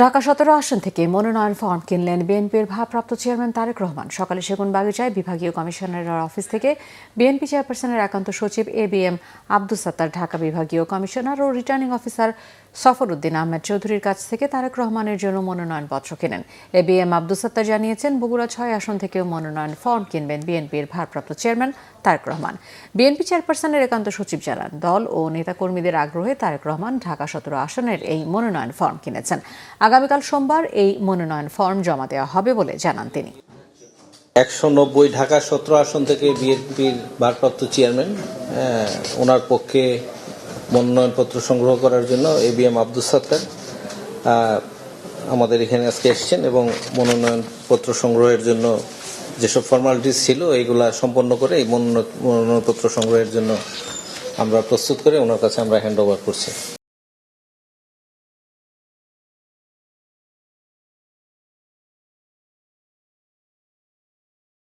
ঢাকা ১৭ আসন থেকে মনোনয়ন ফর্ম কিনলেন বিএনপির ভারপ্রাপ্ত চেয়ারম্যান তারেক রহমান। সকালে সেগুনবাগিচায় বিভাগীয় কমিশনারের অফিস থেকে বিএনপি চেয়ারপারসনের একান্ত সচিব এবিএম আব্দুস সাত্তার, ঢাকা বিভাগীয় কমিশনার ও রিটার্নিং অফিসার সফর উদ্দিন আহমেদ চৌধুরীর কাছ থেকে তারেক রহমানের জন্য মনোনয়নপত্র কেনেন। এবিএম আব্দুস সাত্তার জানিয়েছেন, বগুড়া ৬ আসন থেকেও মনোনয়ন ফর্ম কিনবেন বিএনপির ভারপ্রাপ্ত চেয়ারম্যান তারেক রহমান। বিএনপি চেয়ারপারসনের একান্ত সচিব জানান, দল ও নেতাকর্মীদের আগ্রহে তারেক রহমান ঢাকা ১৭ আসনের এই মনোনয়ন ফর্ম কিনেছেন। আগামীকাল সোমবার এই মনোনয়ন ফর্ম জমা দেওয়া হবে বলে জানান তিনি। ১৯০ ঢাকা ১৭ আসন থেকে বিএনপির ভারপ্রাপ্ত চেয়ারম্যান ওনার পক্ষে মনোনয়নপত্র সংগ্রহ করার জন্য এবিএম আব্দুস সাত্তার আমাদের এখানে আজকে এসেছেন এবং মনোনয়নপত্র সংগ্রহের জন্য যেসব ফর্মালিটিস ছিল এইগুলা সম্পন্ন করে এই মনোনয়নপত্র সংগ্রহের জন্য আমরা প্রস্তুত করে ওনার কাছে আমরা হ্যান্ড ওভার করছি।